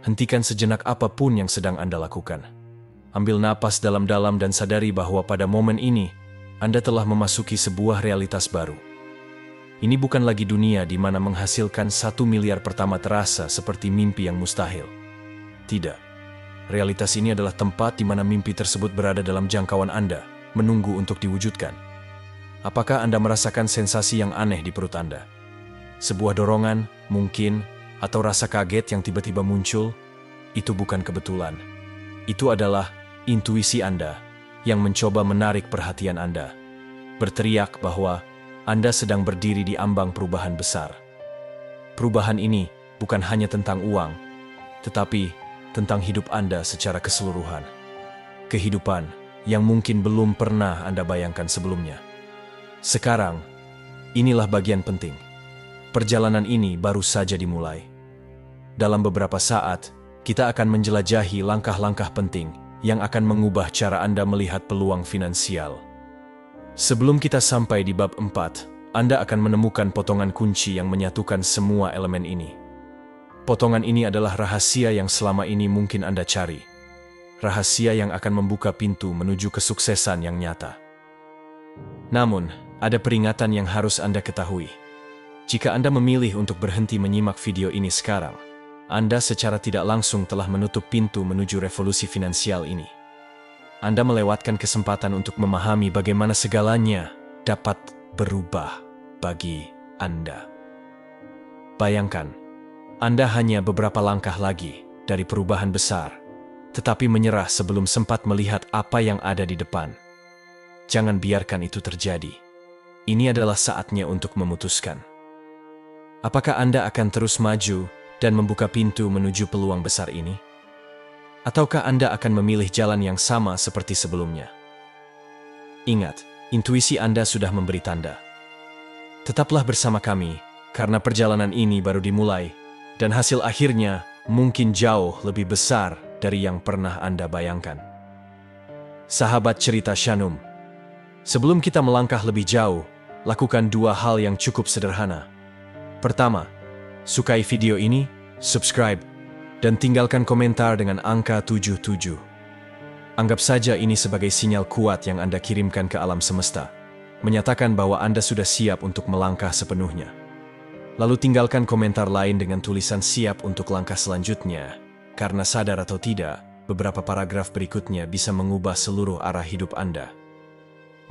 hentikan sejenak apapun yang sedang Anda lakukan. Ambil napas dalam-dalam dan sadari bahwa pada momen ini, Anda telah memasuki sebuah realitas baru. Ini bukan lagi dunia di mana menghasilkan 1 miliar pertama terasa seperti mimpi yang mustahil. Tidak. Realitas ini adalah tempat di mana mimpi tersebut berada dalam jangkauan Anda, menunggu untuk diwujudkan. Apakah Anda merasakan sensasi yang aneh di perut Anda? Sebuah dorongan, mungkin, atau rasa kaget yang tiba-tiba muncul? Itu bukan kebetulan. Itu adalah intuisi Anda yang mencoba menarik perhatian Anda. Berteriak bahwa Anda sedang berdiri di ambang perubahan besar. Perubahan ini bukan hanya tentang uang, tetapi tentang hidup Anda secara keseluruhan. Kehidupan yang mungkin belum pernah Anda bayangkan sebelumnya. Sekarang, inilah bagian penting. Perjalanan ini baru saja dimulai. Dalam beberapa saat, kita akan menjelajahi langkah-langkah penting yang akan mengubah cara Anda melihat peluang finansial. Sebelum kita sampai di bab 4, Anda akan menemukan potongan kunci yang menyatukan semua elemen ini. Potongan ini adalah rahasia yang selama ini mungkin Anda cari. Rahasia yang akan membuka pintu menuju kesuksesan yang nyata. Namun, ada peringatan yang harus Anda ketahui. Jika Anda memilih untuk berhenti menyimak video ini sekarang, Anda secara tidak langsung telah menutup pintu menuju revolusi finansial ini. Anda melewatkan kesempatan untuk memahami bagaimana segalanya dapat berubah bagi Anda. Bayangkan, Anda hanya beberapa langkah lagi dari perubahan besar, tetapi menyerah sebelum sempat melihat apa yang ada di depan. Jangan biarkan itu terjadi. Ini adalah saatnya untuk memutuskan. Apakah Anda akan terus maju dan membuka pintu menuju peluang besar ini? Ataukah Anda akan memilih jalan yang sama seperti sebelumnya? Ingat, intuisi Anda sudah memberi tanda. Tetaplah bersama kami, karena perjalanan ini baru dimulai, dan hasil akhirnya mungkin jauh lebih besar dari yang pernah Anda bayangkan. Sahabat cerita Shanum, sebelum kita melangkah lebih jauh, lakukan 2 hal yang cukup sederhana. Pertama, sukai video ini, subscribe, dan tinggalkan komentar dengan angka 77. Anggap saja ini sebagai sinyal kuat yang Anda kirimkan ke alam semesta, menyatakan bahwa Anda sudah siap untuk melangkah sepenuhnya. Lalu tinggalkan komentar lain dengan tulisan siap untuk langkah selanjutnya, karena sadar atau tidak, beberapa paragraf berikutnya bisa mengubah seluruh arah hidup Anda.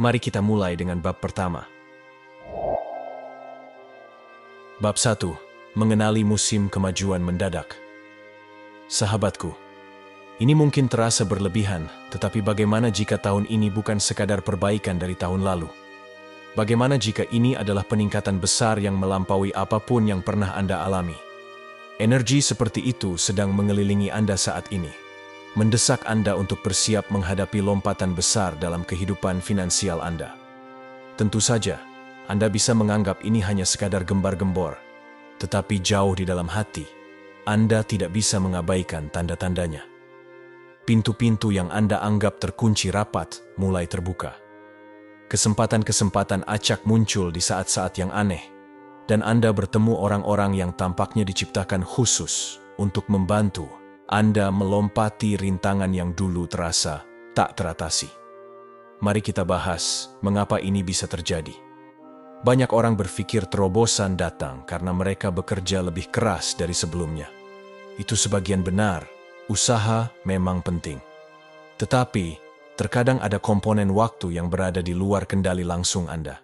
Mari kita mulai dengan bab pertama. Bab 1. Mengenali musim kemajuan mendadak. Sahabatku, ini mungkin terasa berlebihan, tetapi bagaimana jika tahun ini bukan sekadar perbaikan dari tahun lalu? Bagaimana jika ini adalah peningkatan besar yang melampaui apapun yang pernah Anda alami? Energi seperti itu sedang mengelilingi Anda saat ini, mendesak Anda untuk bersiap menghadapi lompatan besar dalam kehidupan finansial Anda. Tentu saja, Anda bisa menganggap ini hanya sekadar gembar-gembor, tetapi jauh di dalam hati, Anda tidak bisa mengabaikan tanda-tandanya. Pintu-pintu yang Anda anggap terkunci rapat mulai terbuka. Kesempatan-kesempatan acak muncul di saat-saat yang aneh, dan Anda bertemu orang-orang yang tampaknya diciptakan khusus untuk membantu Anda melompati rintangan yang dulu terasa tak teratasi. Mari kita bahas mengapa ini bisa terjadi. Banyak orang berpikir terobosan datang karena mereka bekerja lebih keras dari sebelumnya. Itu sebagian benar, usaha memang penting. Tetapi, terkadang ada komponen waktu yang berada di luar kendali langsung Anda.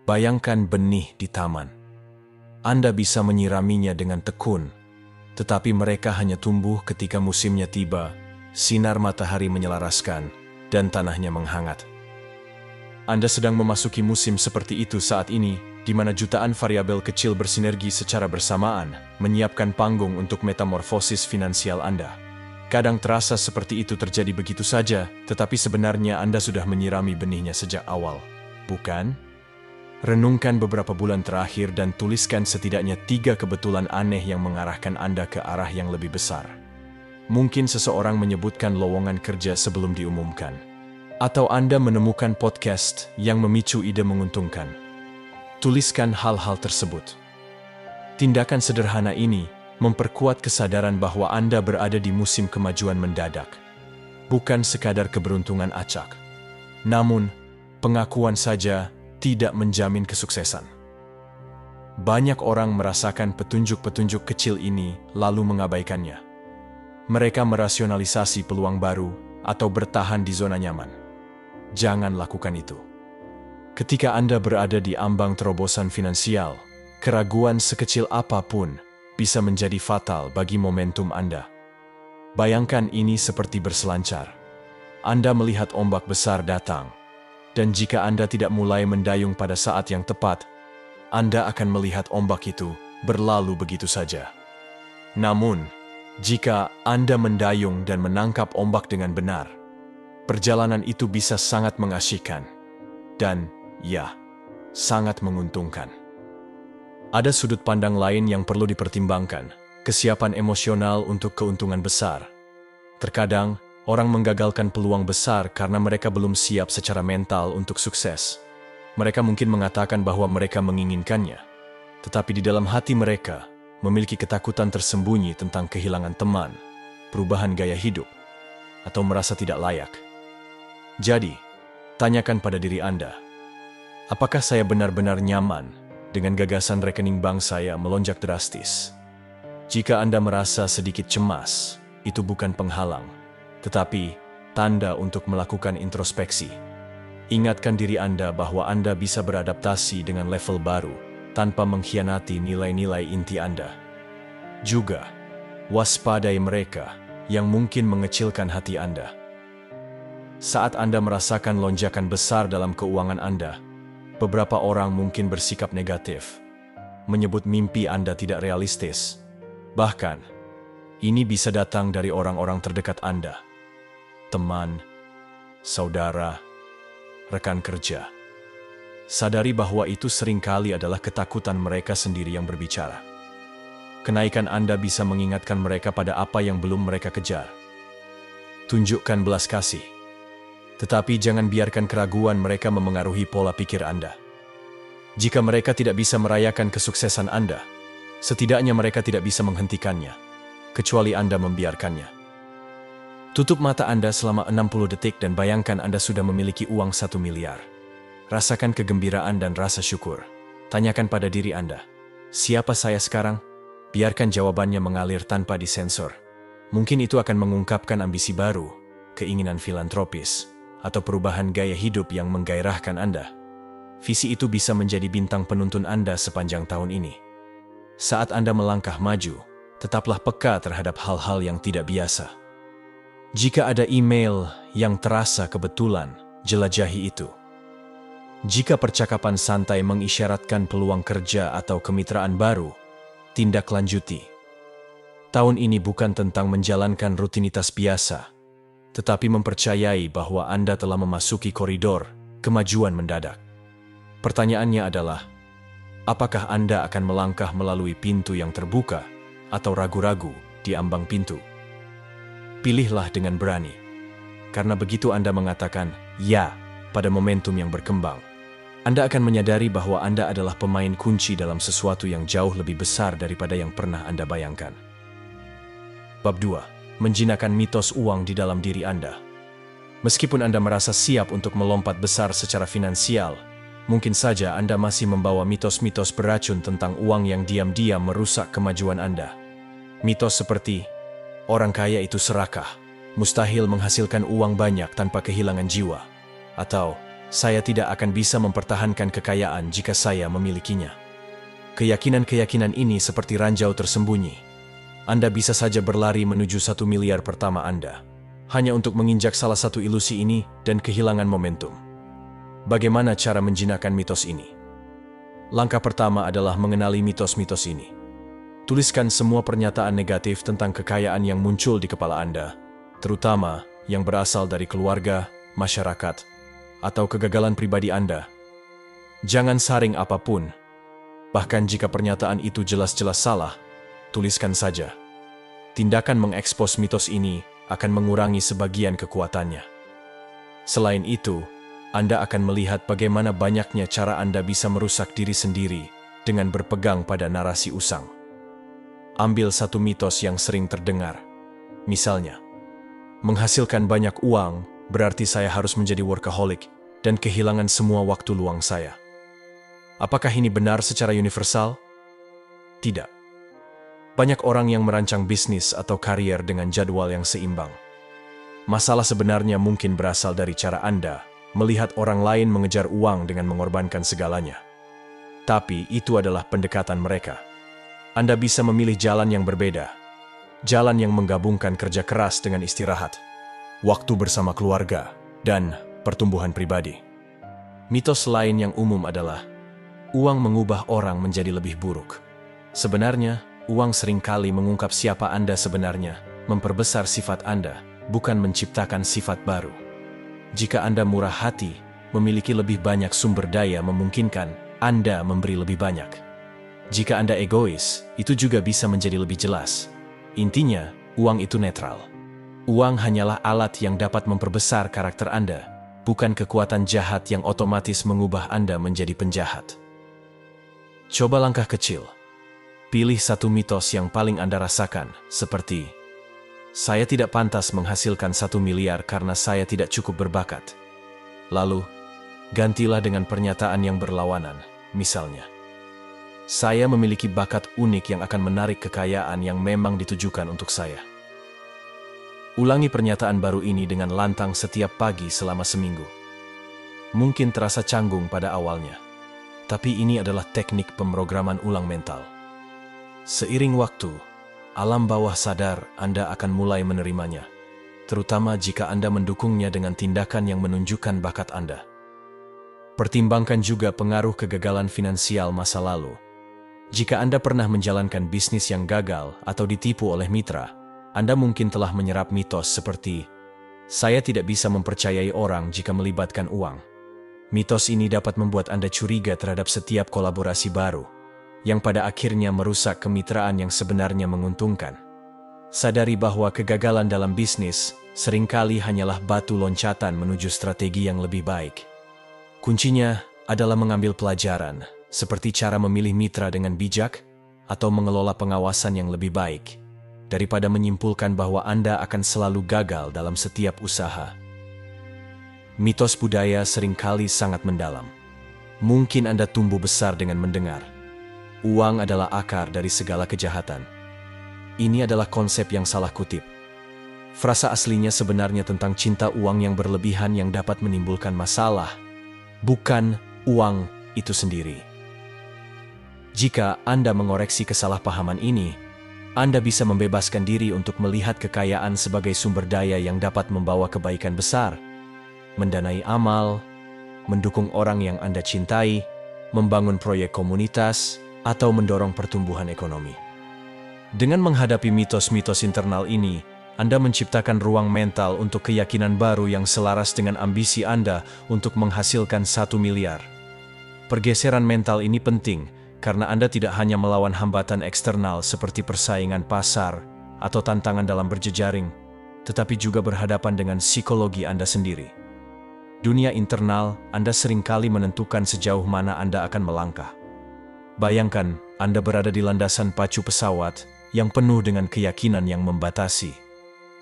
Bayangkan benih di taman. Anda bisa menyiraminya dengan tekun, tetapi mereka hanya tumbuh ketika musimnya tiba, sinar matahari menyelaraskan, dan tanahnya menghangat. Anda sedang memasuki musim seperti itu saat ini, di mana jutaan variabel kecil bersinergi secara bersamaan, menyiapkan panggung untuk metamorfosis finansial Anda. Kadang terasa seperti itu terjadi begitu saja, tetapi sebenarnya Anda sudah menyirami benihnya sejak awal, bukan? Renungkan beberapa bulan terakhir dan tuliskan setidaknya 3 kebetulan aneh yang mengarahkan Anda ke arah yang lebih besar. Mungkin seseorang menyebutkan lowongan kerja sebelum diumumkan, atau Anda menemukan podcast yang memicu ide menguntungkan. Tuliskan hal-hal tersebut. Tindakan sederhana ini memperkuat kesadaran bahwa Anda berada di musim kemajuan mendadak. Bukan sekadar keberuntungan acak. Namun, pengakuan saja tidak menjamin kesuksesan. Banyak orang merasakan petunjuk-petunjuk kecil ini lalu mengabaikannya. Mereka merasionalisasi peluang baru atau bertahan di zona nyaman. Jangan lakukan itu. Ketika Anda berada di ambang terobosan finansial, keraguan sekecil apapun bisa menjadi fatal bagi momentum Anda. Bayangkan ini seperti berselancar. Anda melihat ombak besar datang, dan jika Anda tidak mulai mendayung pada saat yang tepat, Anda akan melihat ombak itu berlalu begitu saja. Namun, jika Anda mendayung dan menangkap ombak dengan benar, perjalanan itu bisa sangat mengasyikkan dan, ya, sangat menguntungkan. Ada sudut pandang lain yang perlu dipertimbangkan, kesiapan emosional untuk keuntungan besar. Terkadang, orang menggagalkan peluang besar karena mereka belum siap secara mental untuk sukses. Mereka mungkin mengatakan bahwa mereka menginginkannya, tetapi di dalam hati mereka memiliki ketakutan tersembunyi tentang kehilangan teman, perubahan gaya hidup, atau merasa tidak layak. Jadi, tanyakan pada diri Anda, apakah saya benar-benar nyaman dengan gagasan rekening bank saya melonjak drastis? Jika Anda merasa sedikit cemas, itu bukan penghalang, tetapi tanda untuk melakukan introspeksi. Ingatkan diri Anda bahwa Anda bisa beradaptasi dengan level baru tanpa mengkhianati nilai-nilai inti Anda. Juga, waspadai mereka yang mungkin mengecilkan hati Anda. Saat Anda merasakan lonjakan besar dalam keuangan Anda, beberapa orang mungkin bersikap negatif, menyebut mimpi Anda tidak realistis. Bahkan, ini bisa datang dari orang-orang terdekat Anda, teman, saudara, rekan kerja. Sadari bahwa itu seringkali adalah ketakutan mereka sendiri yang berbicara. Kenaikan Anda bisa mengingatkan mereka pada apa yang belum mereka kejar. Tunjukkan belas kasih. Tetapi jangan biarkan keraguan mereka memengaruhi pola pikir Anda. Jika mereka tidak bisa merayakan kesuksesan Anda, setidaknya mereka tidak bisa menghentikannya, kecuali Anda membiarkannya. Tutup mata Anda selama 60 detik dan bayangkan Anda sudah memiliki uang 1 miliar. Rasakan kegembiraan dan rasa syukur. Tanyakan pada diri Anda, siapa saya sekarang? Biarkan jawabannya mengalir tanpa disensor. Mungkin itu akan mengungkapkan ambisi baru, keinginan filantropis, atau perubahan gaya hidup yang menggairahkan Anda. Visi itu bisa menjadi bintang penuntun Anda sepanjang tahun ini. Saat Anda melangkah maju, tetaplah peka terhadap hal-hal yang tidak biasa. Jika ada email yang terasa kebetulan, jelajahi itu. Jika percakapan santai mengisyaratkan peluang kerja atau kemitraan baru, tindak lanjuti. Tahun ini bukan tentang menjalankan rutinitas biasa, tetapi mempercayai bahwa Anda telah memasuki koridor kemajuan mendadak. Pertanyaannya adalah, apakah Anda akan melangkah melalui pintu yang terbuka atau ragu-ragu di ambang pintu? Pilihlah dengan berani, karena begitu Anda mengatakan ya pada momentum yang berkembang, Anda akan menyadari bahwa Anda adalah pemain kunci dalam sesuatu yang jauh lebih besar daripada yang pernah Anda bayangkan. Bab 2. Menjinakkan mitos uang di dalam diri Anda. Meskipun Anda merasa siap untuk melompat besar secara finansial, mungkin saja Anda masih membawa mitos-mitos beracun tentang uang yang diam-diam merusak kemajuan Anda. Mitos seperti, orang kaya itu serakah, mustahil menghasilkan uang banyak tanpa kehilangan jiwa, atau saya tidak akan bisa mempertahankan kekayaan jika saya memilikinya. Keyakinan-keyakinan ini seperti ranjau tersembunyi. Anda bisa saja berlari menuju 1 miliar pertama Anda, hanya untuk menginjak salah satu ilusi ini dan kehilangan momentum. Bagaimana cara menjinakkan mitos ini? Langkah pertama adalah mengenali mitos-mitos ini. Tuliskan semua pernyataan negatif tentang kekayaan yang muncul di kepala Anda, terutama yang berasal dari keluarga, masyarakat, atau kegagalan pribadi Anda. Jangan saring apapun. Bahkan jika pernyataan itu jelas-jelas salah, tuliskan saja. Tindakan mengekspos mitos ini akan mengurangi sebagian kekuatannya. Selain itu, Anda akan melihat bagaimana banyaknya cara Anda bisa merusak diri sendiri dengan berpegang pada narasi usang. Ambil satu mitos yang sering terdengar. Misalnya, menghasilkan banyak uang berarti saya harus menjadi workaholic dan kehilangan semua waktu luang saya. Apakah ini benar secara universal? Tidak. Banyak orang yang merancang bisnis atau karier dengan jadwal yang seimbang. Masalah sebenarnya mungkin berasal dari cara Anda melihat orang lain mengejar uang dengan mengorbankan segalanya. Tapi itu adalah pendekatan mereka. Anda bisa memilih jalan yang berbeda. Jalan yang menggabungkan kerja keras dengan istirahat, waktu bersama keluarga, dan pertumbuhan pribadi. Mitos lain yang umum adalah uang mengubah orang menjadi lebih buruk. Sebenarnya, uang seringkali mengungkap siapa Anda sebenarnya, memperbesar sifat Anda, bukan menciptakan sifat baru. Jika Anda murah hati, memiliki lebih banyak sumber daya memungkinkan Anda memberi lebih banyak. Jika Anda egois, itu juga bisa menjadi lebih jelas. Intinya, uang itu netral. Uang hanyalah alat yang dapat memperbesar karakter Anda, bukan kekuatan jahat yang otomatis mengubah Anda menjadi penjahat. Coba langkah kecil. Pilih satu mitos yang paling Anda rasakan, seperti, saya tidak pantas menghasilkan 1 miliar karena saya tidak cukup berbakat. Lalu, gantilah dengan pernyataan yang berlawanan, misalnya, saya memiliki bakat unik yang akan menarik kekayaan yang memang ditujukan untuk saya. Ulangi pernyataan baru ini dengan lantang setiap pagi selama seminggu. Mungkin terasa canggung pada awalnya, tapi ini adalah teknik pemrograman ulang mental. Seiring waktu, alam bawah sadar Anda akan mulai menerimanya, terutama jika Anda mendukungnya dengan tindakan yang menunjukkan bakat Anda. Pertimbangkan juga pengaruh kegagalan finansial masa lalu. Jika Anda pernah menjalankan bisnis yang gagal atau ditipu oleh mitra, Anda mungkin telah menyerap mitos seperti, saya tidak bisa mempercayai orang jika melibatkan uang. Mitos ini dapat membuat Anda curiga terhadap setiap kolaborasi baru, yang pada akhirnya merusak kemitraan yang sebenarnya menguntungkan. Sadari bahwa kegagalan dalam bisnis seringkali hanyalah batu loncatan menuju strategi yang lebih baik. Kuncinya adalah mengambil pelajaran, seperti cara memilih mitra dengan bijak atau mengelola pengawasan yang lebih baik, daripada menyimpulkan bahwa Anda akan selalu gagal dalam setiap usaha. Mitos budaya seringkali sangat mendalam. Mungkin Anda tumbuh besar dengan mendengar, uang adalah akar dari segala kejahatan. Ini adalah konsep yang salah kutip. Frasa aslinya sebenarnya tentang cinta uang yang berlebihan yang dapat menimbulkan masalah, bukan uang itu sendiri. Jika Anda mengoreksi kesalahpahaman ini, Anda bisa membebaskan diri untuk melihat kekayaan sebagai sumber daya yang dapat membawa kebaikan besar, mendanai amal, mendukung orang yang Anda cintai, membangun proyek komunitas, atau mendorong pertumbuhan ekonomi. Dengan menghadapi mitos-mitos internal ini, Anda menciptakan ruang mental untuk keyakinan baru yang selaras dengan ambisi Anda untuk menghasilkan 1 miliar. Pergeseran mental ini penting, karena Anda tidak hanya melawan hambatan eksternal seperti persaingan pasar atau tantangan dalam berjejaring, tetapi juga berhadapan dengan psikologi Anda sendiri. Dunia internal Anda seringkali menentukan sejauh mana Anda akan melangkah. Bayangkan Anda berada di landasan pacu pesawat yang penuh dengan keyakinan yang membatasi.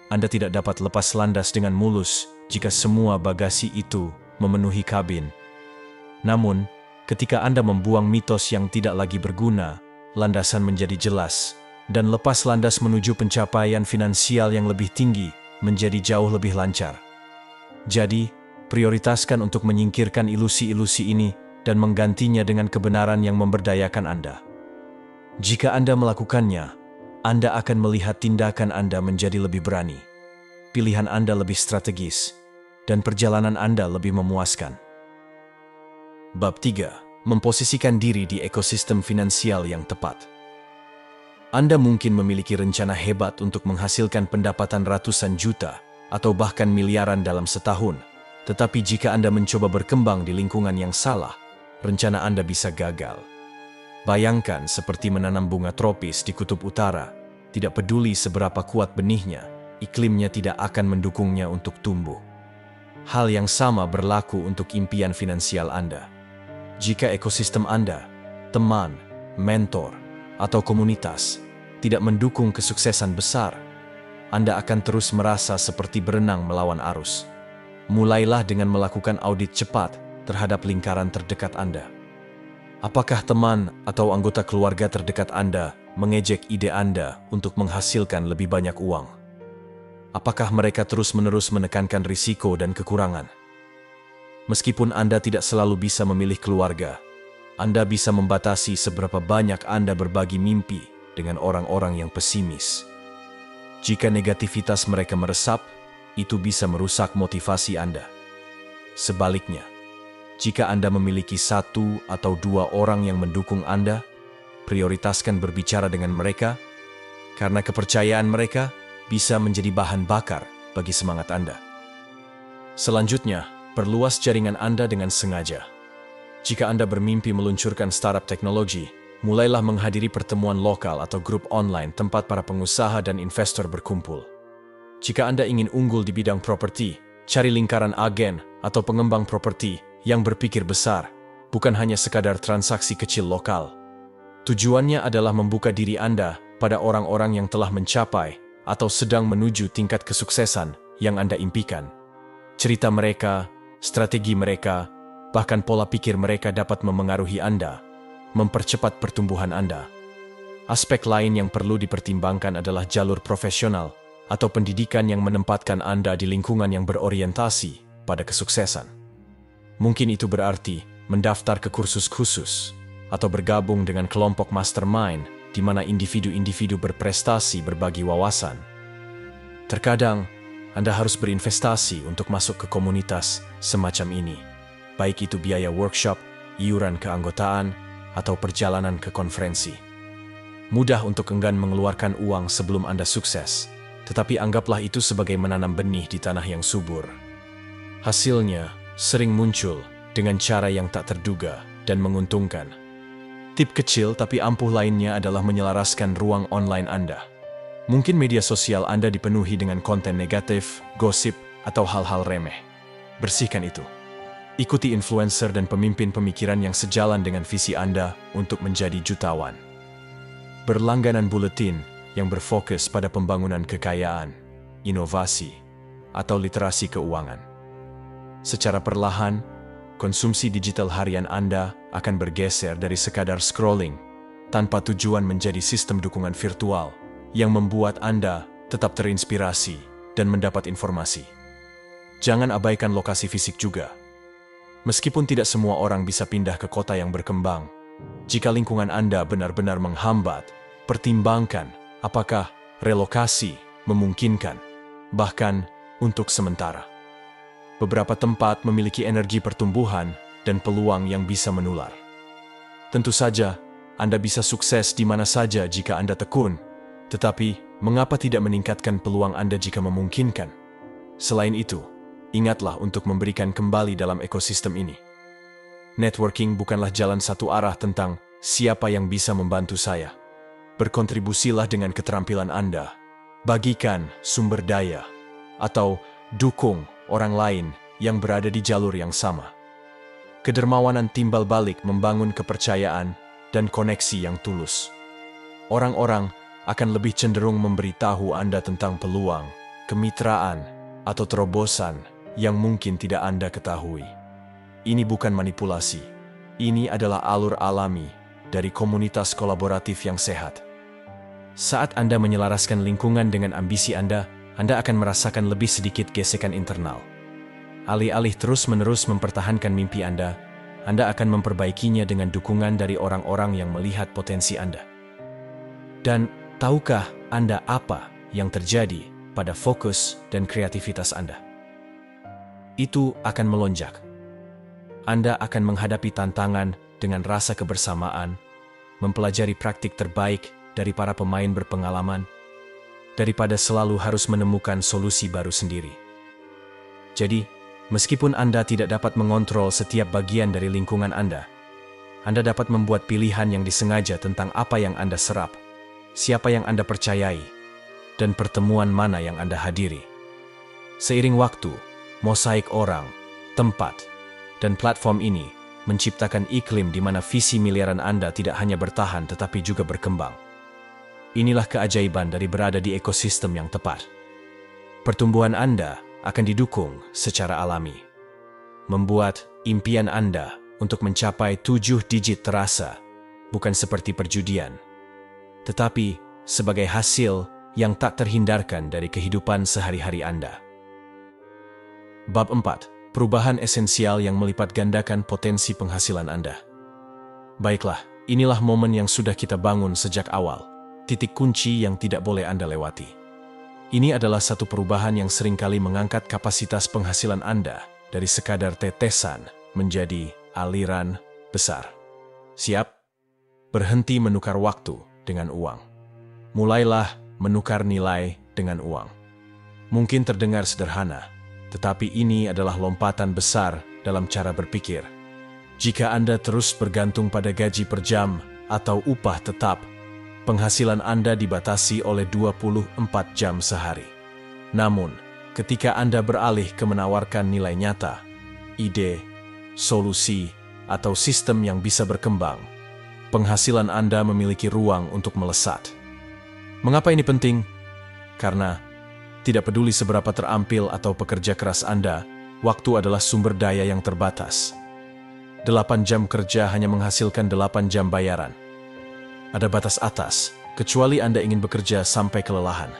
Anda tidak dapat lepas landas dengan mulus jika semua bagasi itu memenuhi kabin. Namun, ketika Anda membuang mitos yang tidak lagi berguna, landasan menjadi jelas, dan lepas landas menuju pencapaian finansial yang lebih tinggi menjadi jauh lebih lancar. Jadi, prioritaskan untuk menyingkirkan ilusi-ilusi ini dan menggantinya dengan kebenaran yang memberdayakan Anda. Jika Anda melakukannya, Anda akan melihat tindakan Anda menjadi lebih berani, pilihan Anda lebih strategis, dan perjalanan Anda lebih memuaskan. Bab 3. Memposisikan diri di ekosistem finansial yang tepat. Anda mungkin memiliki rencana hebat untuk menghasilkan pendapatan ratusan juta atau bahkan miliaran dalam setahun, tetapi jika Anda mencoba berkembang di lingkungan yang salah, rencana Anda bisa gagal. Bayangkan seperti menanam bunga tropis di kutub utara, tidak peduli seberapa kuat benihnya, iklimnya tidak akan mendukungnya untuk tumbuh. Hal yang sama berlaku untuk impian finansial Anda. Jika ekosistem Anda, teman, mentor, atau komunitas tidak mendukung kesuksesan besar, Anda akan terus merasa seperti berenang melawan arus. Mulailah dengan melakukan audit cepat terhadap lingkaran terdekat Anda. Apakah teman atau anggota keluarga terdekat Anda mengejek ide Anda untuk menghasilkan lebih banyak uang? Apakah mereka terus-menerus menekankan risiko dan kekurangan? Meskipun Anda tidak selalu bisa memilih keluarga, Anda bisa membatasi seberapa banyak Anda berbagi mimpi dengan orang-orang yang pesimis. Jika negativitas mereka meresap, itu bisa merusak motivasi Anda. Sebaliknya, jika Anda memiliki 1 atau 2 orang yang mendukung Anda, prioritaskan berbicara dengan mereka, karena kepercayaan mereka bisa menjadi bahan bakar bagi semangat Anda. Selanjutnya, perluas jaringan Anda dengan sengaja. Jika Anda bermimpi meluncurkan startup teknologi, mulailah menghadiri pertemuan lokal atau grup online tempat para pengusaha dan investor berkumpul. Jika Anda ingin unggul di bidang properti, cari lingkaran agen atau pengembang properti yang berpikir besar, bukan hanya sekadar transaksi kecil lokal. Tujuannya adalah membuka diri Anda pada orang-orang yang telah mencapai atau sedang menuju tingkat kesuksesan yang Anda impikan. Cerita mereka, strategi mereka, bahkan pola pikir mereka dapat memengaruhi Anda, mempercepat pertumbuhan Anda. Aspek lain yang perlu dipertimbangkan adalah jalur profesional atau pendidikan yang menempatkan Anda di lingkungan yang berorientasi pada kesuksesan. Mungkin itu berarti mendaftar ke kursus khusus atau bergabung dengan kelompok mastermind di mana individu-individu berprestasi berbagi wawasan. Terkadang, Anda harus berinvestasi untuk masuk ke komunitas semacam ini, baik itu biaya workshop, iuran keanggotaan, atau perjalanan ke konferensi. Mudah untuk enggan mengeluarkan uang sebelum Anda sukses, tetapi anggaplah itu sebagai menanam benih di tanah yang subur. Hasilnya sering muncul dengan cara yang tak terduga dan menguntungkan. Tip kecil tapi ampuh lainnya adalah menyelaraskan ruang online Anda. Mungkin media sosial Anda dipenuhi dengan konten negatif, gosip, atau hal-hal remeh. Bersihkan itu. Ikuti influencer dan pemimpin pemikiran yang sejalan dengan visi Anda untuk menjadi jutawan. Berlangganan buletin yang berfokus pada pembangunan kekayaan, inovasi, atau literasi keuangan. Secara perlahan, konsumsi digital harian Anda akan bergeser dari sekadar scrolling tanpa tujuan menjadi sistem dukungan virtual yang membuat Anda tetap terinspirasi dan mendapat informasi. Jangan abaikan lokasi fisik juga. Meskipun tidak semua orang bisa pindah ke kota yang berkembang, jika lingkungan Anda benar-benar menghambat, pertimbangkan apakah relokasi memungkinkan, bahkan untuk sementara. Beberapa tempat memiliki energi pertumbuhan dan peluang yang bisa menular. Tentu saja, Anda bisa sukses di mana saja jika Anda tekun, tetapi mengapa tidak meningkatkan peluang Anda jika memungkinkan? Selain itu, ingatlah untuk memberikan kembali dalam ekosistem ini. Networking bukanlah jalan satu arah tentang siapa yang bisa membantu saya. Berkontribusilah dengan keterampilan Anda, bagikan sumber daya, atau dukung orang lain yang berada di jalur yang sama. Kedermawanan timbal balik membangun kepercayaan dan koneksi yang tulus. Orang-orang akan lebih cenderung memberitahu Anda tentang peluang, kemitraan, atau terobosan yang mungkin tidak Anda ketahui. Ini bukan manipulasi. Ini adalah alur alami dari komunitas kolaboratif yang sehat. Saat Anda menyelaraskan lingkungan dengan ambisi Anda akan merasakan lebih sedikit gesekan internal. Alih-alih terus-menerus mempertahankan mimpi Anda akan memperbaikinya dengan dukungan dari orang-orang yang melihat potensi Anda. Dan tahukah Anda apa yang terjadi pada fokus dan kreativitas Anda? Itu akan melonjak. Anda akan menghadapi tantangan dengan rasa kebersamaan, mempelajari praktik terbaik dari para pemain berpengalaman, daripada selalu harus menemukan solusi baru sendiri. Jadi, meskipun Anda tidak dapat mengontrol setiap bagian dari lingkungan Anda dapat membuat pilihan yang disengaja tentang apa yang Anda serap, siapa yang Anda percayai, dan pertemuan mana yang Anda hadiri. Seiring waktu, mosaik orang, tempat, dan platform ini menciptakan iklim di mana visi miliaran Anda tidak hanya bertahan tetapi juga berkembang. inilah keajaiban dari berada di ekosistem yang tepat. Pertumbuhan Anda akan didukung secara alami, membuat impian Anda untuk mencapai 7 digit terasa, bukan seperti perjudian, tetapi sebagai hasil yang tak terhindarkan dari kehidupan sehari-hari Anda. Bab 4. Perubahan esensial yang melipat gandakan potensi penghasilan Anda. Baiklah, inilah momen yang sudah kita bangun sejak awal, titik kunci yang tidak boleh Anda lewati. Ini adalah satu perubahan yang seringkali mengangkat kapasitas penghasilan Anda dari sekadar tetesan menjadi aliran besar. Siap? Berhenti menukar waktu dengan uang. Mulailah menukar nilai dengan uang. Mungkin terdengar sederhana, tetapi ini adalah lompatan besar dalam cara berpikir. Jika Anda terus bergantung pada gaji per jam atau upah tetap, penghasilan Anda dibatasi oleh 24 jam sehari. Namun, ketika Anda beralih ke menawarkan nilai nyata, ide, solusi, atau sistem yang bisa berkembang, penghasilan Anda memiliki ruang untuk melesat. Mengapa ini penting? Karena tidak peduli seberapa terampil atau pekerja keras Anda, waktu adalah sumber daya yang terbatas. 8 jam kerja hanya menghasilkan 8 jam bayaran. Ada batas atas, kecuali Anda ingin bekerja sampai kelelahan.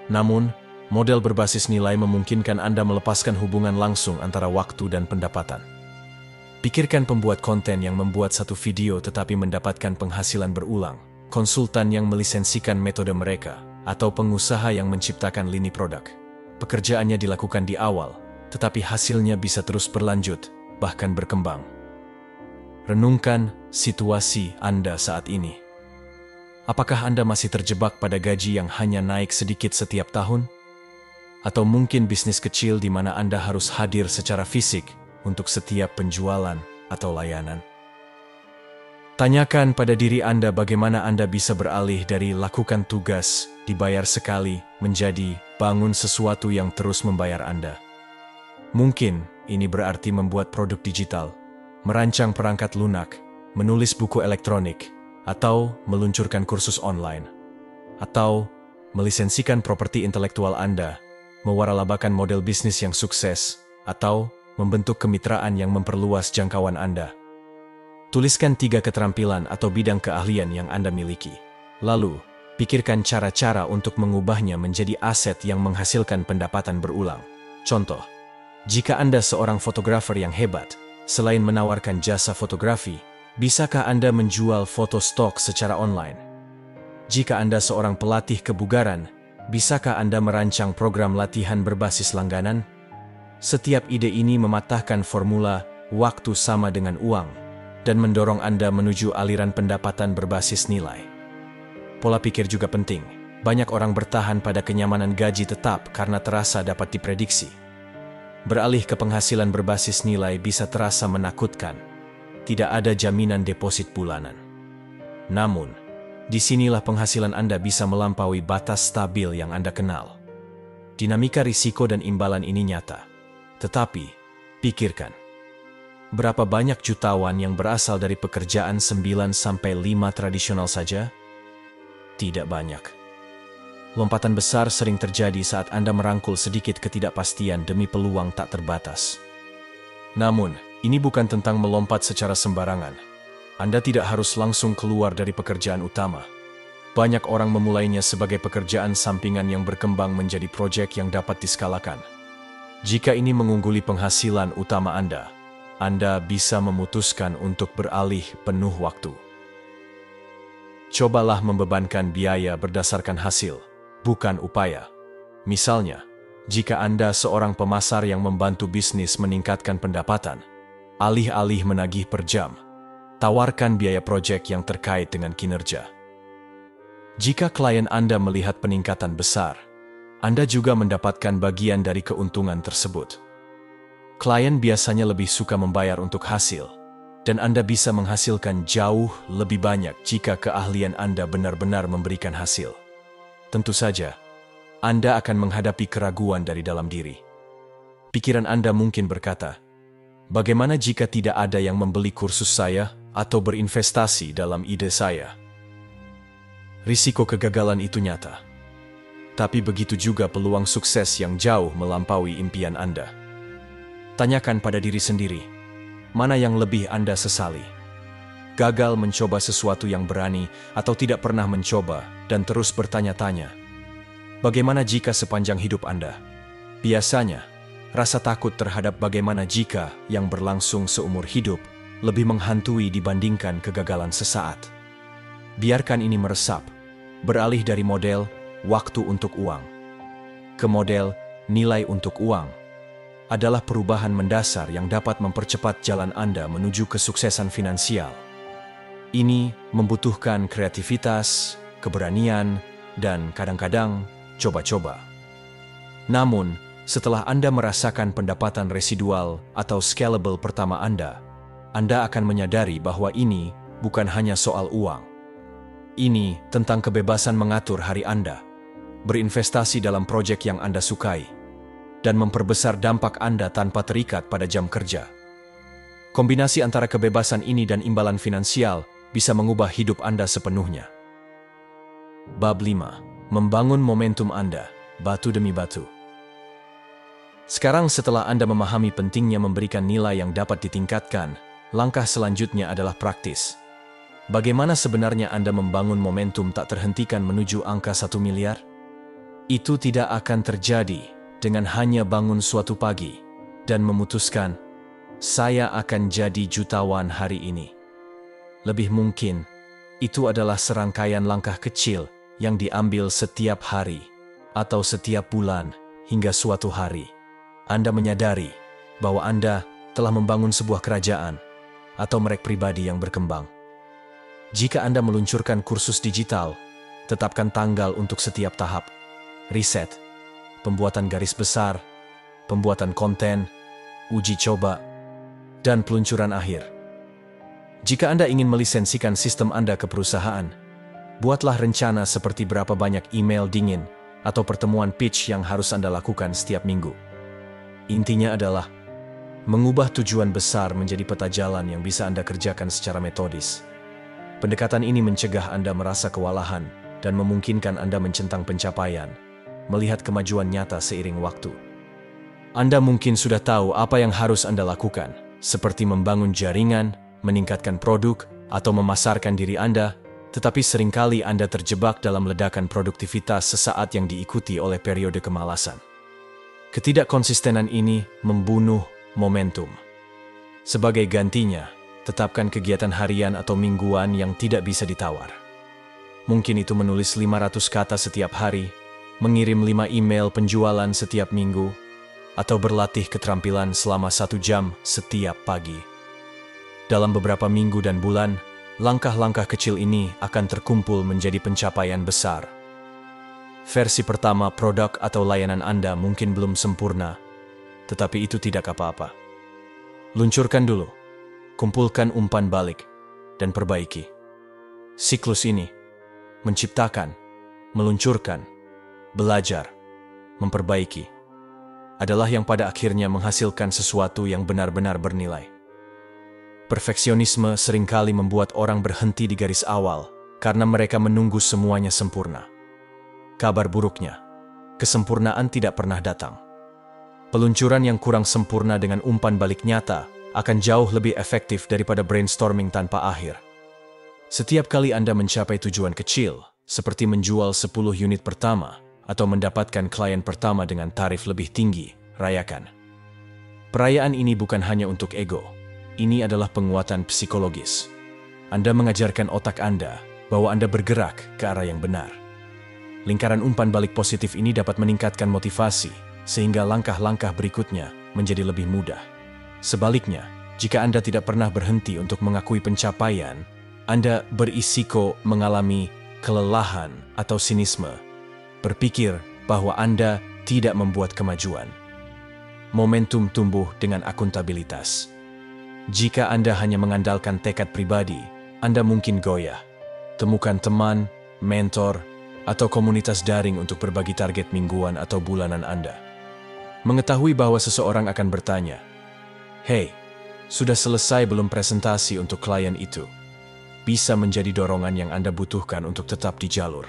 Namun, model berbasis nilai memungkinkan Anda melepaskan hubungan langsung antara waktu dan pendapatan. Pikirkan pembuat konten yang membuat satu video tetapi mendapatkan penghasilan berulang, konsultan yang melisensikan metode mereka, atau pengusaha yang menciptakan lini produk. Pekerjaannya dilakukan di awal, tetapi hasilnya bisa terus berlanjut, bahkan berkembang. Renungkan situasi Anda saat ini. Apakah Anda masih terjebak pada gaji yang hanya naik sedikit setiap tahun? Atau mungkin bisnis kecil di mana Anda harus hadir secara fisik untuk setiap penjualan atau layanan? Tanyakan pada diri Anda bagaimana Anda bisa beralih dari lakukan tugas, dibayar sekali, menjadi bangun sesuatu yang terus membayar Anda. Mungkin ini berarti membuat produk digital, merancang perangkat lunak, menulis buku elektronik, atau meluncurkan kursus online, atau melisensikan properti intelektual Anda, mewaralabakan model bisnis yang sukses, atau membentuk kemitraan yang memperluas jangkauan Anda. Tuliskan 3 keterampilan atau bidang keahlian yang Anda miliki. Lalu, pikirkan cara-cara untuk mengubahnya menjadi aset yang menghasilkan pendapatan berulang. Contoh, jika Anda seorang fotografer yang hebat, selain menawarkan jasa fotografi, bisakah Anda menjual foto stok secara online? Jika Anda seorang pelatih kebugaran, bisakah Anda merancang program latihan berbasis langganan? Setiap ide ini mematahkan formula waktu sama dengan uang dan mendorong Anda menuju aliran pendapatan berbasis nilai. Pola pikir juga penting. Banyak orang bertahan pada kenyamanan gaji tetap karena terasa dapat diprediksi. Beralih ke penghasilan berbasis nilai bisa terasa menakutkan. Tidak ada jaminan deposit bulanan. Namun, disinilah penghasilan Anda bisa melampaui batas stabil yang Anda kenal. Dinamika risiko dan imbalan ini nyata. Tetapi, pikirkan. Berapa banyak jutawan yang berasal dari pekerjaan 9-5 tradisional saja? Tidak banyak. Lompatan besar sering terjadi saat Anda merangkul sedikit ketidakpastian demi peluang tak terbatas. Namun, ini bukan tentang melompat secara sembarangan. Anda tidak harus langsung keluar dari pekerjaan utama. Banyak orang memulainya sebagai pekerjaan sampingan yang berkembang menjadi proyek yang dapat diskalakan. Jika ini mengungguli penghasilan utama Anda bisa memutuskan untuk beralih penuh waktu. Cobalah membebankan biaya berdasarkan hasil, bukan upaya. Misalnya, jika Anda seorang pemasar yang membantu bisnis meningkatkan pendapatan, alih-alih menagih per jam, tawarkan biaya proyek yang terkait dengan kinerja. Jika klien Anda melihat peningkatan besar, Anda juga mendapatkan bagian dari keuntungan tersebut. Klien biasanya lebih suka membayar untuk hasil, dan Anda bisa menghasilkan jauh lebih banyak jika keahlian Anda benar-benar memberikan hasil. Tentu saja, Anda akan menghadapi keraguan dari dalam diri. Pikiran Anda mungkin berkata, bagaimana jika tidak ada yang membeli kursus saya atau berinvestasi dalam ide saya? Risiko kegagalan itu nyata. Tapi begitu juga peluang sukses yang jauh melampaui impian Anda. Tanyakan pada diri sendiri, mana yang lebih Anda sesali? Gagal mencoba sesuatu yang berani atau tidak pernah mencoba dan terus bertanya-tanya? Bagaimana jika sepanjang hidup Anda? Biasanya, rasa takut terhadap bagaimana jika yang berlangsung seumur hidup lebih menghantui dibandingkan kegagalan sesaat. Biarkan ini meresap, beralih dari model waktu untuk uang ke model nilai untuk uang adalah perubahan mendasar yang dapat mempercepat jalan Anda menuju kesuksesan finansial. Ini membutuhkan kreativitas, keberanian, dan kadang-kadang coba-coba. Namun, setelah Anda merasakan pendapatan residual atau scalable pertama Anda akan menyadari bahwa ini bukan hanya soal uang. Ini tentang kebebasan mengatur hari Anda, berinvestasi dalam proyek yang Anda sukai, dan memperbesar dampak Anda tanpa terikat pada jam kerja. Kombinasi antara kebebasan ini dan imbalan finansial bisa mengubah hidup Anda sepenuhnya. Bab 5. Membangun momentum Anda, batu demi batu. Sekarang setelah Anda memahami pentingnya memberikan nilai yang dapat ditingkatkan, langkah selanjutnya adalah praktis. Bagaimana sebenarnya Anda membangun momentum tak terhentikan menuju angka 1 miliar? Itu tidak akan terjadi dengan hanya bangun suatu pagi dan memutuskan, saya akan jadi jutawan hari ini. Lebih mungkin, itu adalah serangkaian langkah kecil yang diambil setiap hari atau setiap bulan hingga suatu hari Anda menyadari bahwa Anda telah membangun sebuah kerajaan atau merek pribadi yang berkembang. Jika Anda meluncurkan kursus digital, tetapkan tanggal untuk setiap tahap. Riset, pembuatan garis besar, pembuatan konten, uji coba, dan peluncuran akhir. Jika Anda ingin melisensikan sistem Anda ke perusahaan, buatlah rencana seperti berapa banyak email dingin atau pertemuan pitch yang harus Anda lakukan setiap minggu. Intinya adalah mengubah tujuan besar menjadi peta jalan yang bisa Anda kerjakan secara metodis. Pendekatan ini mencegah Anda merasa kewalahan dan memungkinkan Anda mencentang pencapaian, melihat kemajuan nyata seiring waktu. Anda mungkin sudah tahu apa yang harus Anda lakukan, seperti membangun jaringan, meningkatkan produk, atau memasarkan diri Anda, tetapi seringkali Anda terjebak dalam ledakan produktivitas sesaat yang diikuti oleh periode kemalasan. Ketidakkonsistenan ini membunuh momentum. Sebagai gantinya, tetapkan kegiatan harian atau mingguan yang tidak bisa ditawar. Mungkin itu menulis 500 kata setiap hari, mengirim 5 email penjualan setiap minggu, atau berlatih keterampilan selama 1 jam setiap pagi. Dalam beberapa minggu dan bulan, langkah-langkah kecil ini akan terkumpul menjadi pencapaian besar. Versi pertama produk atau layanan Anda mungkin belum sempurna, tetapi itu tidak apa-apa. Luncurkan dulu, kumpulkan umpan balik, dan perbaiki. Siklus ini, menciptakan, meluncurkan, belajar, memperbaiki, adalah yang pada akhirnya menghasilkan sesuatu yang benar-benar bernilai. Perfeksionisme seringkali membuat orang berhenti di garis awal karena mereka menunggu semuanya sempurna. Kabar buruknya, kesempurnaan tidak pernah datang. Peluncuran yang kurang sempurna dengan umpan balik nyata akan jauh lebih efektif daripada brainstorming tanpa akhir. Setiap kali Anda mencapai tujuan kecil, seperti menjual 10 unit pertama, atau mendapatkan klien pertama dengan tarif lebih tinggi, rayakan. Perayaan ini bukan hanya untuk ego, ini adalah penguatan psikologis. Anda mengajarkan otak Anda bahwa Anda bergerak ke arah yang benar. Lingkaran umpan balik positif ini dapat meningkatkan motivasi, sehingga langkah-langkah berikutnya menjadi lebih mudah. Sebaliknya, jika Anda tidak pernah berhenti untuk mengakui pencapaian, Anda berisiko mengalami kelelahan atau sinisme, berpikir bahwa Anda tidak membuat kemajuan. Momentum tumbuh dengan akuntabilitas. Jika Anda hanya mengandalkan tekad pribadi, Anda mungkin goyah. Temukan teman, mentor, atau komunitas daring untuk berbagi target mingguan atau bulanan Anda. Mengetahui bahwa seseorang akan bertanya, "Hey, sudah selesai belum presentasi untuk klien itu?" bisa menjadi dorongan yang Anda butuhkan untuk tetap di jalur.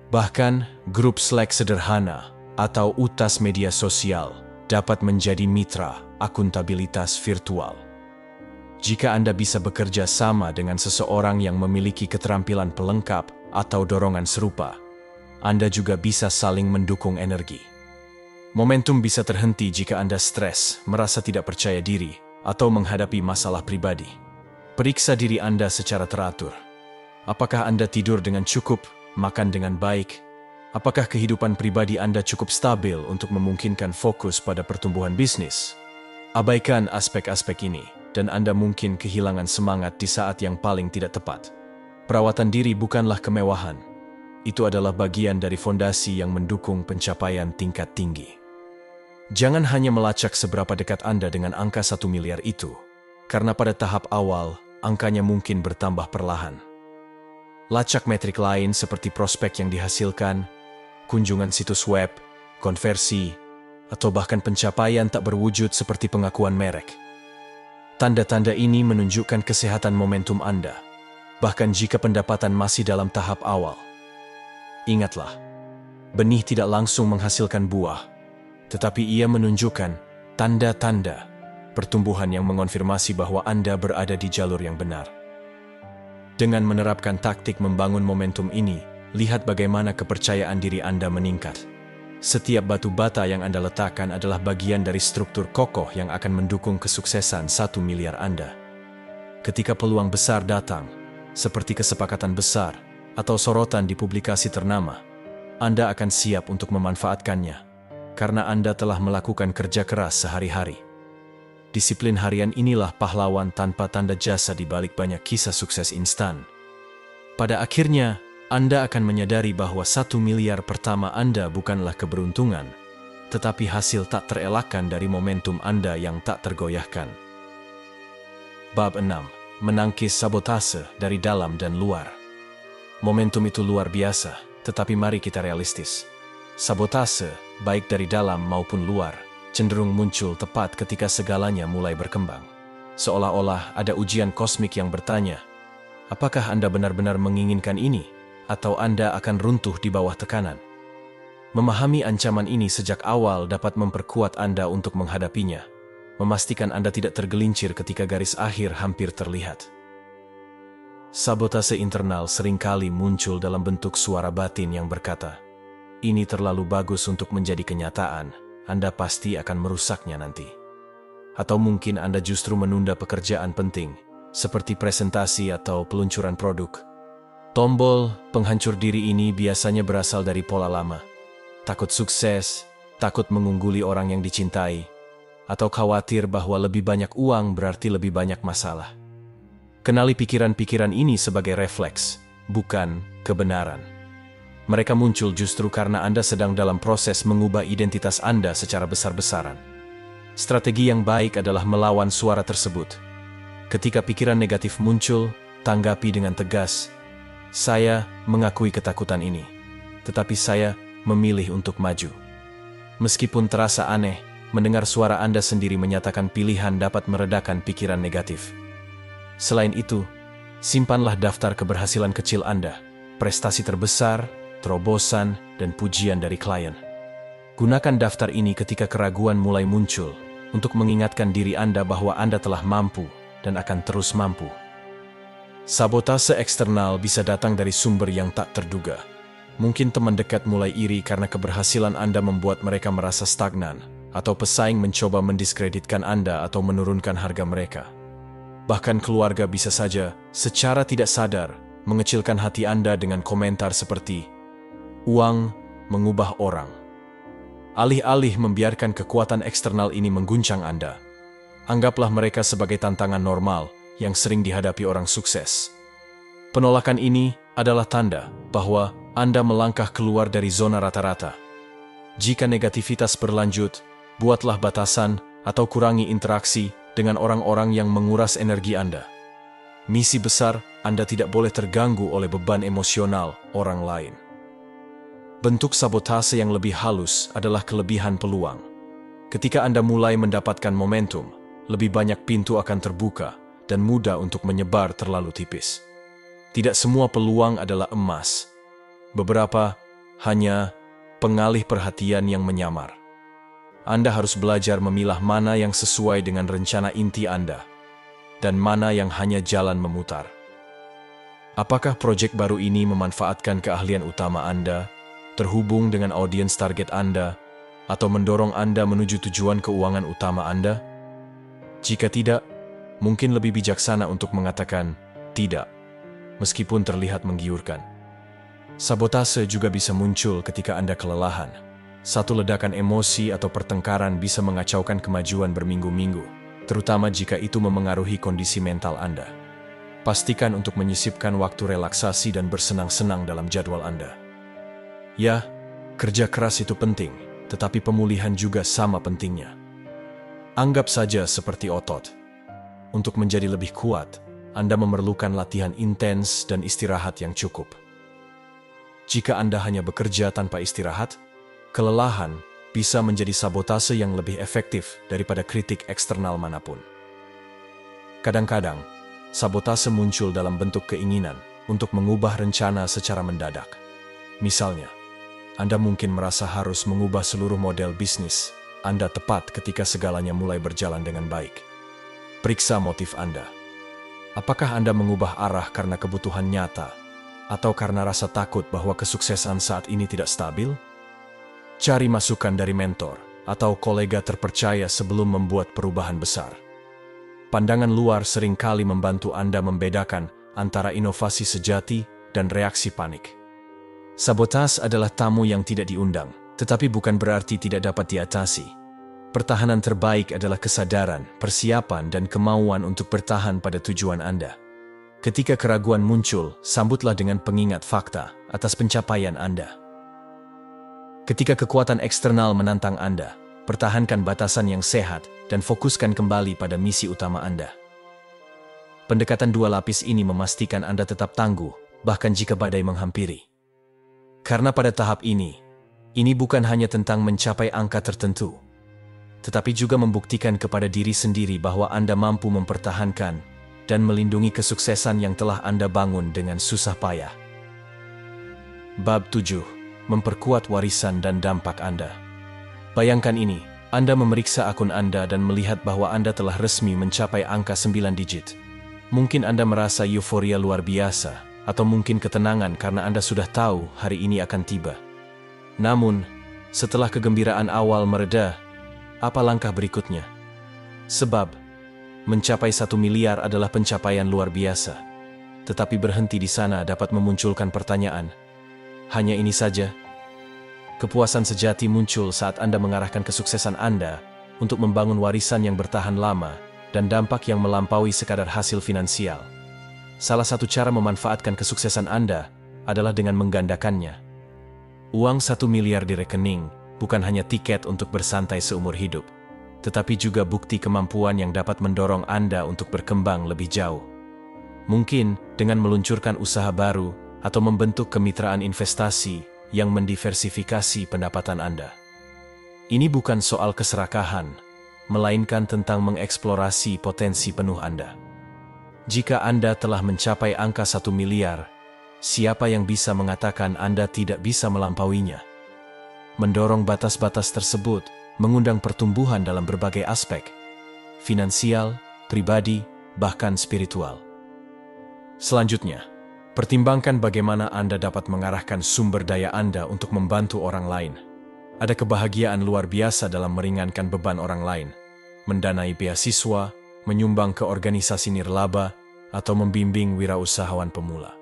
Bahkan, grup Slack sederhana atau utas media sosial dapat menjadi mitra akuntabilitas virtual. Jika Anda bisa bekerja sama dengan seseorang yang memiliki keterampilan pelengkap atau dorongan serupa, Anda juga bisa saling mendukung energi. Momentum bisa terhenti jika Anda stres, merasa tidak percaya diri, atau menghadapi masalah pribadi. Periksa diri Anda secara teratur. Apakah Anda tidur dengan cukup, makan dengan baik? Apakah kehidupan pribadi Anda cukup stabil untuk memungkinkan fokus pada pertumbuhan bisnis? Abaikan aspek-aspek ini, dan Anda mungkin kehilangan semangat di saat yang paling tidak tepat. Perawatan diri bukanlah kemewahan. Itu adalah bagian dari fondasi yang mendukung pencapaian tingkat tinggi. Jangan hanya melacak seberapa dekat Anda dengan angka 1 miliar itu, karena pada tahap awal, angkanya mungkin bertambah perlahan. Lacak metrik lain seperti prospek yang dihasilkan, kunjungan situs web, konversi, atau bahkan pencapaian tak berwujud seperti pengakuan merek. Tanda-tanda ini menunjukkan kesehatan momentum Anda, bahkan jika pendapatan masih dalam tahap awal. Ingatlah, benih tidak langsung menghasilkan buah, tetapi ia menunjukkan tanda-tanda pertumbuhan yang mengonfirmasi bahwa Anda berada di jalur yang benar. Dengan menerapkan taktik membangun momentum ini, lihat bagaimana kepercayaan diri Anda meningkat. Setiap batu bata yang Anda letakkan adalah bagian dari struktur kokoh yang akan mendukung kesuksesan 1 miliar Anda. Ketika peluang besar datang, seperti kesepakatan besar atau sorotan di publikasi ternama, Anda akan siap untuk memanfaatkannya, karena Anda telah melakukan kerja keras sehari-hari. Disiplin harian inilah pahlawan tanpa tanda jasa di balik banyak kisah sukses instan. Pada akhirnya, Anda akan menyadari bahwa 1 miliar pertama Anda bukanlah keberuntungan, tetapi hasil tak terelakkan dari momentum Anda yang tak tergoyahkan. Bab 6. Menangkis sabotase dari dalam dan luar. Momentum itu luar biasa, tetapi mari kita realistis. Sabotase, baik dari dalam maupun luar, cenderung muncul tepat ketika segalanya mulai berkembang. Seolah-olah ada ujian kosmik yang bertanya, apakah Anda benar-benar menginginkan ini? Atau Anda akan runtuh di bawah tekanan? Memahami ancaman ini sejak awal dapat memperkuat Anda untuk menghadapinya, memastikan Anda tidak tergelincir ketika garis akhir hampir terlihat. Sabotase internal seringkali muncul dalam bentuk suara batin yang berkata, "Ini terlalu bagus untuk menjadi kenyataan, Anda pasti akan merusaknya nanti." Atau mungkin Anda justru menunda pekerjaan penting, seperti presentasi atau peluncuran produk. Tombol penghancur diri ini biasanya berasal dari pola lama. Takut sukses, takut mengungguli orang yang dicintai, atau khawatir bahwa lebih banyak uang berarti lebih banyak masalah. Kenali pikiran-pikiran ini sebagai refleks, bukan kebenaran. Mereka muncul justru karena Anda sedang dalam proses mengubah identitas Anda secara besar-besaran. Strategi yang baik adalah melawan suara tersebut. Ketika pikiran negatif muncul, tanggapi dengan tegas, "Saya mengakui ketakutan ini, tetapi saya memilih untuk maju." Meskipun terasa aneh, mendengar suara Anda sendiri menyatakan pilihan dapat meredakan pikiran negatif. Selain itu, simpanlah daftar keberhasilan kecil Anda, prestasi terbesar, terobosan, dan pujian dari klien. Gunakan daftar ini ketika keraguan mulai muncul, untuk mengingatkan diri Anda bahwa Anda telah mampu dan akan terus mampu. Sabotase eksternal bisa datang dari sumber yang tak terduga. Mungkin teman dekat mulai iri karena keberhasilan Anda membuat mereka merasa stagnan, atau pesaing mencoba mendiskreditkan Anda atau menurunkan harga mereka. Bahkan keluarga bisa saja, secara tidak sadar, mengecilkan hati Anda dengan komentar seperti, "Uang mengubah orang." Alih-alih membiarkan kekuatan eksternal ini mengguncang Anda, anggaplah mereka sebagai tantangan normal yang sering dihadapi orang sukses. Penolakan ini adalah tanda bahwa Anda melangkah keluar dari zona rata-rata. Jika negativitas berlanjut, buatlah batasan atau kurangi interaksi dengan orang-orang yang menguras energi Anda. Misi besar, Anda tidak boleh terganggu oleh beban emosional orang lain. Bentuk sabotase yang lebih halus adalah kelebihan peluang. Ketika Anda mulai mendapatkan momentum, lebih banyak pintu akan terbuka dan mudah untuk menyebar terlalu tipis. Tidak semua peluang adalah emas. Beberapa hanya pengalih perhatian yang menyamar. Anda harus belajar memilah mana yang sesuai dengan rencana inti Anda, dan mana yang hanya jalan memutar. Apakah proyek baru ini memanfaatkan keahlian utama Anda, terhubung dengan audiens target Anda, atau mendorong Anda menuju tujuan keuangan utama Anda? Jika tidak, mungkin lebih bijaksana untuk mengatakan tidak, meskipun terlihat menggiurkan. Sabotase juga bisa muncul ketika Anda kelelahan. Satu ledakan emosi atau pertengkaran bisa mengacaukan kemajuan berminggu-minggu, terutama jika itu memengaruhi kondisi mental Anda. Pastikan untuk menyisipkan waktu relaksasi dan bersenang-senang dalam jadwal Anda. Ya, kerja keras itu penting, tetapi pemulihan juga sama pentingnya. Anggap saja seperti otot. Untuk menjadi lebih kuat, Anda memerlukan latihan intens dan istirahat yang cukup. Jika Anda hanya bekerja tanpa istirahat, kelelahan bisa menjadi sabotase yang lebih efektif daripada kritik eksternal manapun. Kadang-kadang, sabotase muncul dalam bentuk keinginan untuk mengubah rencana secara mendadak. Misalnya, Anda mungkin merasa harus mengubah seluruh model bisnis Anda tepat ketika segalanya mulai berjalan dengan baik. Periksa motif Anda. Apakah Anda mengubah arah karena kebutuhan nyata, atau karena rasa takut bahwa kesuksesan saat ini tidak stabil? Cari masukan dari mentor atau kolega terpercaya sebelum membuat perubahan besar. Pandangan luar seringkali membantu Anda membedakan antara inovasi sejati dan reaksi panik. Sabotase adalah tamu yang tidak diundang, tetapi bukan berarti tidak dapat diatasi. Pertahanan terbaik adalah kesadaran, persiapan, dan kemauan untuk bertahan pada tujuan Anda. Ketika keraguan muncul, sambutlah dengan pengingat fakta atas pencapaian Anda. Ketika kekuatan eksternal menantang Anda, pertahankan batasan yang sehat dan fokuskan kembali pada misi utama Anda. Pendekatan dua lapis ini memastikan Anda tetap tangguh, bahkan jika badai menghampiri. Karena pada tahap ini bukan hanya tentang mencapai angka tertentu, tetapi juga membuktikan kepada diri sendiri bahwa Anda mampu mempertahankan dan melindungi kesuksesan yang telah Anda bangun dengan susah payah. Bab 7. Memperkuat warisan dan dampak Anda. Bayangkan ini, Anda memeriksa akun Anda dan melihat bahwa Anda telah resmi mencapai angka 9 digit. Mungkin Anda merasa euforia luar biasa, atau mungkin ketenangan karena Anda sudah tahu hari ini akan tiba. Namun, setelah kegembiraan awal mereda, apa langkah berikutnya? Sebab, mencapai 1 miliar adalah pencapaian luar biasa. Tetapi berhenti di sana dapat memunculkan pertanyaan, hanya ini saja? Kepuasan sejati muncul saat Anda mengarahkan kesuksesan Anda untuk membangun warisan yang bertahan lama dan dampak yang melampaui sekadar hasil finansial. Salah satu cara memanfaatkan kesuksesan Anda adalah dengan menggandakannya. Uang 1 miliar di rekening bukan hanya tiket untuk bersantai seumur hidup, tetapi juga bukti kemampuan yang dapat mendorong Anda untuk berkembang lebih jauh. Mungkin dengan meluncurkan usaha baru, atau membentuk kemitraan investasi yang mendiversifikasi pendapatan Anda. Ini bukan soal keserakahan, melainkan tentang mengeksplorasi potensi penuh Anda. Jika Anda telah mencapai angka 1 miliar, siapa yang bisa mengatakan Anda tidak bisa melampauinya? Mendorong batas-batas tersebut mengundang pertumbuhan dalam berbagai aspek, finansial, pribadi, bahkan spiritual. Selanjutnya, pertimbangkan bagaimana Anda dapat mengarahkan sumber daya Anda untuk membantu orang lain. Ada kebahagiaan luar biasa dalam meringankan beban orang lain, mendanai beasiswa, menyumbang ke organisasi nirlaba, atau membimbing wirausahawan pemula.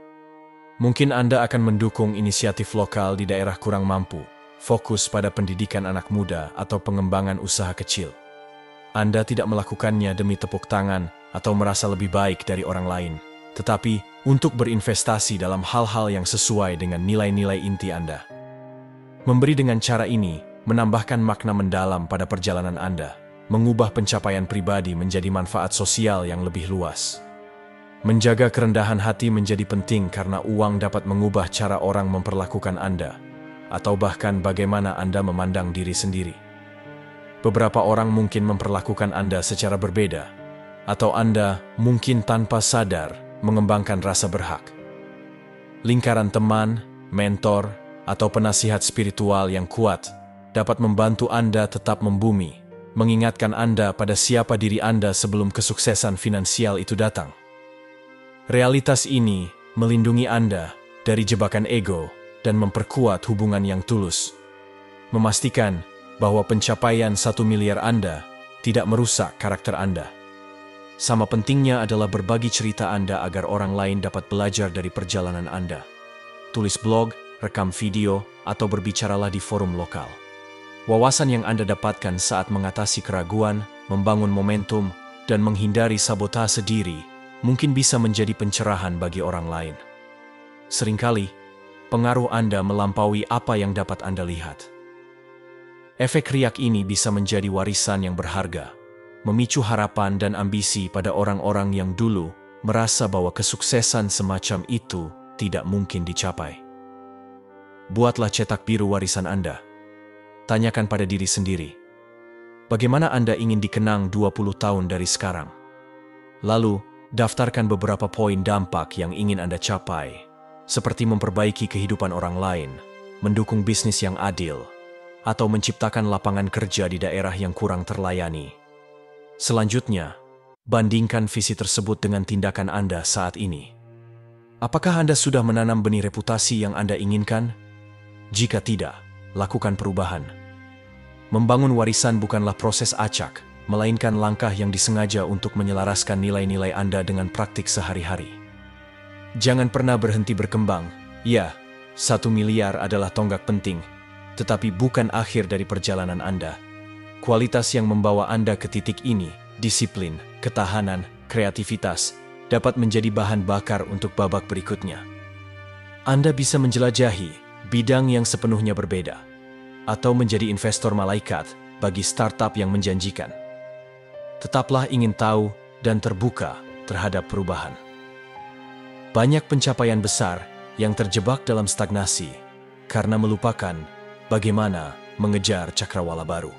Mungkin Anda akan mendukung inisiatif lokal di daerah kurang mampu, fokus pada pendidikan anak muda atau pengembangan usaha kecil. Anda tidak melakukannya demi tepuk tangan atau merasa lebih baik dari orang lain, tetapi untuk berinvestasi dalam hal-hal yang sesuai dengan nilai-nilai inti Anda. Memberi dengan cara ini menambahkan makna mendalam pada perjalanan Anda, mengubah pencapaian pribadi menjadi manfaat sosial yang lebih luas. Menjaga kerendahan hati menjadi penting karena uang dapat mengubah cara orang memperlakukan Anda, atau bahkan bagaimana Anda memandang diri sendiri. Beberapa orang mungkin memperlakukan Anda secara berbeda, atau Anda mungkin tanpa sadar mengembangkan rasa berhak. Lingkaran teman, mentor, atau penasihat spiritual yang kuat dapat membantu Anda tetap membumi, mengingatkan Anda pada siapa diri Anda sebelum kesuksesan finansial itu datang. Realitas ini melindungi Anda dari jebakan ego dan memperkuat hubungan yang tulus, memastikan bahwa pencapaian 1 miliar Anda tidak merusak karakter Anda. Sama pentingnya adalah berbagi cerita Anda agar orang lain dapat belajar dari perjalanan Anda. Tulis blog, rekam video, atau berbicaralah di forum lokal. Wawasan yang Anda dapatkan saat mengatasi keraguan, membangun momentum, dan menghindari sabotase diri mungkin bisa menjadi pencerahan bagi orang lain. Seringkali, pengaruh Anda melampaui apa yang dapat Anda lihat. Efek riak ini bisa menjadi warisan yang berharga, memicu harapan dan ambisi pada orang-orang yang dulu merasa bahwa kesuksesan semacam itu tidak mungkin dicapai. Buatlah cetak biru warisan Anda. Tanyakan pada diri sendiri, bagaimana Anda ingin dikenang 20 tahun dari sekarang? Lalu, daftarkan beberapa poin dampak yang ingin Anda capai, seperti memperbaiki kehidupan orang lain, mendukung bisnis yang adil, atau menciptakan lapangan kerja di daerah yang kurang terlayani. Selanjutnya, bandingkan visi tersebut dengan tindakan Anda saat ini. Apakah Anda sudah menanam benih reputasi yang Anda inginkan? Jika tidak, lakukan perubahan. Membangun warisan bukanlah proses acak, melainkan langkah yang disengaja untuk menyelaraskan nilai-nilai Anda dengan praktik sehari-hari. Jangan pernah berhenti berkembang. Ya, 1 miliar adalah tonggak penting, tetapi bukan akhir dari perjalanan Anda. Kualitas yang membawa Anda ke titik ini, disiplin, ketahanan, kreativitas, dapat menjadi bahan bakar untuk babak berikutnya. Anda bisa menjelajahi bidang yang sepenuhnya berbeda, atau menjadi investor malaikat bagi startup yang menjanjikan. Tetaplah ingin tahu dan terbuka terhadap perubahan. Banyak pencapaian besar yang terjebak dalam stagnasi karena melupakan bagaimana mengejar cakrawala baru.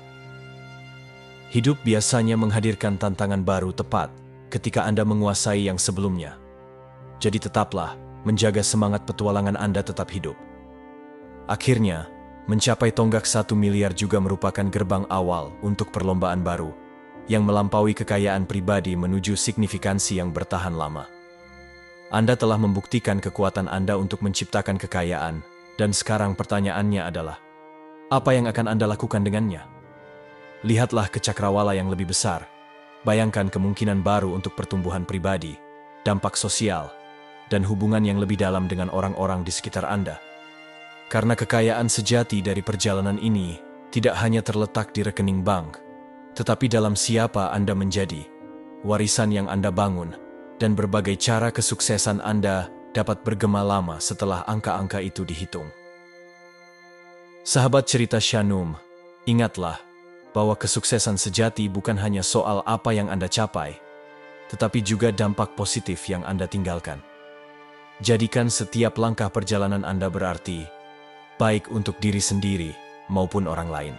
Hidup biasanya menghadirkan tantangan baru tepat ketika Anda menguasai yang sebelumnya. Jadi tetaplah menjaga semangat petualangan Anda tetap hidup. Akhirnya, mencapai tonggak 1 miliar juga merupakan gerbang awal untuk perlombaan baru yang melampaui kekayaan pribadi menuju signifikansi yang bertahan lama. Anda telah membuktikan kekuatan Anda untuk menciptakan kekayaan, dan sekarang pertanyaannya adalah, apa yang akan Anda lakukan dengannya? Lihatlah ke cakrawala yang lebih besar. Bayangkan kemungkinan baru untuk pertumbuhan pribadi, dampak sosial, dan hubungan yang lebih dalam dengan orang-orang di sekitar Anda. Karena kekayaan sejati dari perjalanan ini tidak hanya terletak di rekening bank, tetapi dalam siapa Anda menjadi, warisan yang Anda bangun, dan berbagai cara kesuksesan Anda dapat bergema lama setelah angka-angka itu dihitung. Sahabat cerita Shanum, ingatlah bahwa kesuksesan sejati bukan hanya soal apa yang Anda capai, tetapi juga dampak positif yang Anda tinggalkan. Jadikan setiap langkah perjalanan Anda berarti, baik untuk diri sendiri maupun orang lain.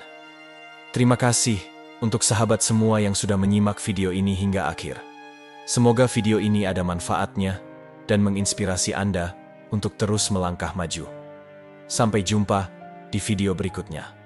Terima kasih untuk sahabat semua yang sudah menyimak video ini hingga akhir. Semoga video ini ada manfaatnya dan menginspirasi Anda untuk terus melangkah maju. Sampai jumpa di video berikutnya.